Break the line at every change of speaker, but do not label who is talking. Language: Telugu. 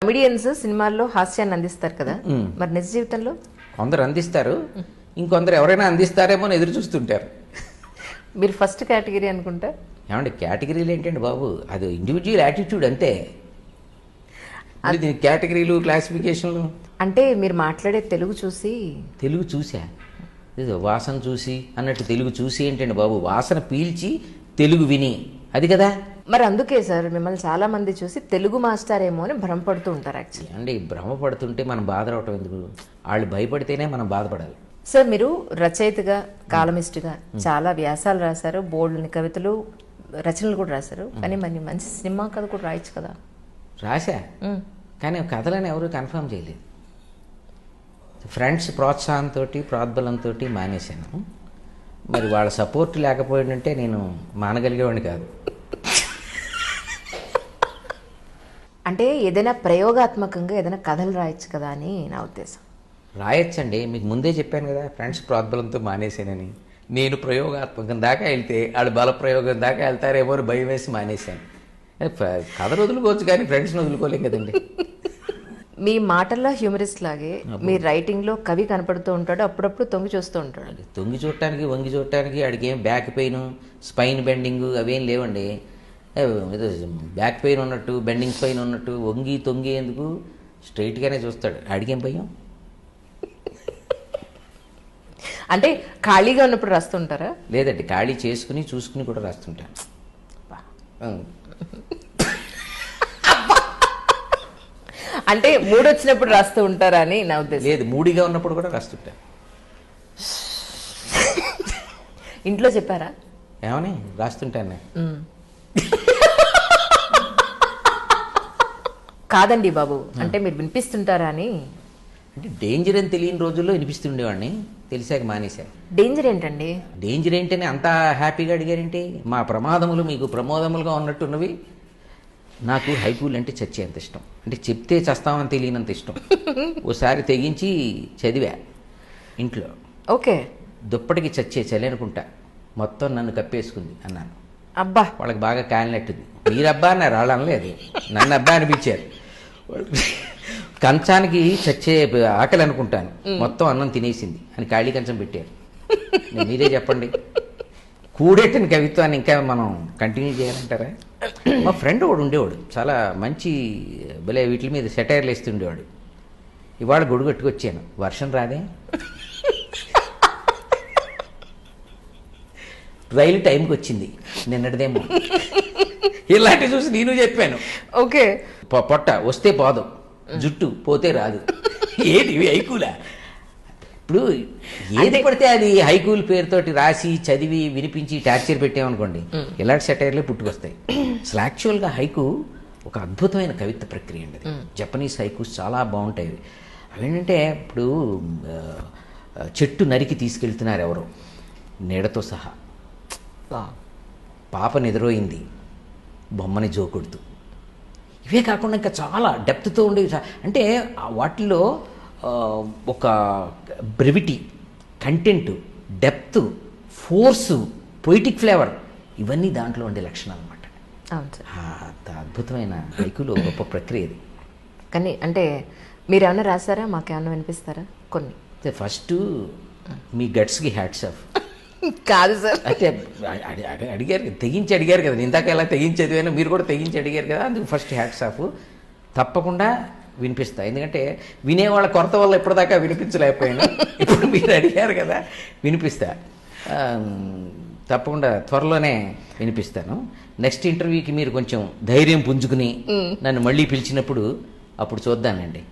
కమెడియన్స్ సినిమాల్లో హాస్యాన్ని అందిస్తారు కదా, మరి నిజ జీవితంలో
కొందరు అందిస్తారు, ఇంకొందరు ఎవరైనా అందిస్తారేమో అని ఎదురు చూస్తుంటారు.
మీరు ఫస్ట్ కేటగిరీ అనుకుంటా.
ఏమంటే కేటగిరీలు ఏంటండి బాబు, అది ఇండివిజువల్ యాటిట్యూడ్ అంతే. దీనికి కేటగిరీలు క్లాసిఫికేషన్లు
అంటే మీరు మాట్లాడే తెలుగు చూసి
తెలుగు చూసా, ఇది వాసన చూసి అన్నట్టు తెలుగు చూసి ఏంటండి బాబు, వాసన పీల్చి తెలుగు విని, అది కదా.
మరి అందుకే సార్ మిమ్మల్ని చాలా మంది చూసి తెలుగు మాస్టర్ ఏమో అని భ్రమపడుతూ ఉంటారు. యాక్చువల్లీ
అంటే భ్రమపడుతుంటే మనం బాధపడటం ఎందుకు, వాళ్ళు భయపడితేనే మనం బాధపడాలి.
సార్ మీరు రచయితగా, కాలమిస్ట్గా చాలా వ్యాసాలు రాశారు, బోల్డ్ని కవితలు, రచనలు కూడా రాశారు. కానీ మరి మంచి సినిమా కథ కూడా రాయొచ్చు కదా.
రాశా, కానీ కథలని ఎవరు కన్ఫర్మ్ చేయలేదు. ఫ్రెండ్స్ ప్రోత్సాహంతో ప్రోద్బలంతో మానేశాను. మరి వాళ్ళ సపోర్ట్ లేకపోయిందంటే నేను మానగలిగేవాడిని కాదు.
అంటే ఏదైనా ప్రయోగాత్మకంగా ఏదైనా కథలు రాయొచ్చు కదా అని నా ఉద్దేశం.
రాయొచ్చండి, మీకు ముందే చెప్పాను కదా, ఫ్రెండ్స్ ప్రోద్బలంతో మానేశానని. నేను ప్రయోగాత్మకం దాకా వెళ్తే వాళ్ళు బల ప్రయోగం దాకా వెళ్తారేమో అని భయం వేసి మానేశాను. కథలు వదులుకోవచ్చు కానీ ఫ్రెండ్స్ని వదులుకోలేం కదండి.
మీ మాటల్లో హ్యూమరిస్ట్ లాగే మీ రైటింగ్లో కవి కనపడుతూ ఉంటాడు, అప్పుడప్పుడు తొంగి చూస్తూ ఉంటాడు.
తొంగి చూడటానికి వంగి చూడటానికి ఆడికి ఏం బ్యాక్ పెయిన్, స్పైన్ బెండింగ్ అవేం లేవండి. ఏదో బ్యాక్ పెయిన్ ఉన్నట్టు, బెండింగ్ స్పైన్ ఉన్నట్టు వంగి తొంగి ఎందుకు, స్ట్రైట్గానే చూస్తాడు. ఆడికేం భయం.
అంటే ఖాళీగా ఉన్నప్పుడు రాస్తుంటారా?
లేదండి, ఖాళీ చేసుకుని చూసుకుని కూడా రాస్తుంటాను.
అంటే మూడు వచ్చినప్పుడు రాస్తూ ఉంటారా అని నా ఉద్దేశం.
లేదు, మూడిగా ఉన్నప్పుడు కూడా రాస్తుంటా.
ఇంట్లో చెప్పారా?
ఏమని రాస్తుంటాను.
కాదండి బాబు, అంటే మీరు వినిపిస్తుంటారా అని.
అంటే డేంజర్ అని తెలియని రోజుల్లో వినిపిస్తుండేవాడిని, తెలిసాక మానేశా.
డేంజర్ ఏంటండి?
డేంజర్ ఏంటని అంత హ్యాపీగా అడిగారేంటి? మా ప్రమాదములు మీకు ప్రమోదములుగా ఉన్నట్టున్నవి. నాకు హైకూలు అంటే చచ్చేంత ఇష్టం, అంటే చెప్తే చస్తామని తెలియనంత ఇష్టం. ఓసారి తెగించి చదివా ఇంట్లో.
ఓకే.
దుప్పటికి చచ్చే చలి అనుకుంటా, మొత్తం నన్ను కప్పేసుకుంది అన్నాను.
అబ్బా,
వాళ్ళకి బాగా కాలినట్టుంది. మీరబ్బా అన్నారు, వాళ్ళు అనలేదు, నన్ను అబ్బా అనిపించారు. కంచానికి చచ్చే ఆకలి అనుకుంటాను, మొత్తం అన్నం తినేసింది అని ఖాళీ కంచం పెట్టారు. మీరే చెప్పండి, కూడెట్టిన కవిత్వాన్ని ఇంకా మనం కంటిన్యూ చేయాలంటారా? మా ఫ్రెండ్ ఒకడు ఉండేవాడు, చాలా మంచి భలే వీటి మీద సెటైర్లు వేస్తుండేవాడు. ఇవాళ గొడుగు కట్టుకొచ్చాను, వర్షం రాదే, రైలు టైంకి వచ్చింది, నిన్నటిదేమో. ఇలాంటివి చూసి నేను చెప్పాను.
ఓకే.
పొట్ట వస్తే పోదు, జుట్టు పోతే రాదు. ఏంటి హైకూలా? ఇప్పుడు ఏది పడితే అది హైకూల్ పేరుతోటి రాసి చదివి వినిపించి టార్చర్ పెట్టామనుకోండి, ఇలాంటి సెటైర్లే పుట్టుకొస్తాయి. అసలు యాక్చువల్గా హైకు ఒక అద్భుతమైన కవిత్వ ప్రక్రియ అండి. అది జపనీస్ హైకూస్ చాలా బాగుంటాయి. అవేంటంటే ఇప్పుడు చెట్టు నరికి తీసుకెళ్తున్నారు ఎవరో నీడతో సహా, పాప నిద్రోయింది బొమ్మని జోకొడుతూ. ఇవే కాకుండా ఇంకా చాలా డెప్త్తో ఉండేవి. అంటే వాటిల్లో ఒక brevity, content, depth, force, poetic flavour, ఇవన్నీ దాంట్లో ఉండే లక్షణాలు అనమాట. అంత అద్భుతమైన హైకులో గొప్ప ప్రక్రియ ఇది.
కానీ అంటే మీరు ఏమైనా రాసారా? మాకేమన్నా వినిపిస్తారా కొన్ని?
ఫస్ట్ మీ గట్స్కి హ్యాట్స్ ఆఫ్.
కాదు సార్,
అంటే అడిగారు, తెగించి అడిగారు కదా, ఇందాక ఎలా తెగించి చదివాను, మీరు కూడా తెగించి అడిగారు కదా, అందుకు ఫస్ట్ హ్యాట్స్ ఆఫ్. తప్పకుండా వినిపిస్తా, ఎందుకంటే వినేవాళ్ళ కొరత వల్ల ఇప్పటిదాకా వినిపించలేకపోయాను. ఇప్పుడు మీరు అడిగారు కదా, వినిపిస్తా. తప్పకుండా త్వరలోనే వినిపిస్తాను. నెక్స్ట్ ఇంటర్వ్యూకి మీరు కొంచెం ధైర్యం పుంజుకుని నన్ను మళ్ళీ పిలిచినప్పుడు అప్పుడు చూద్దానండి.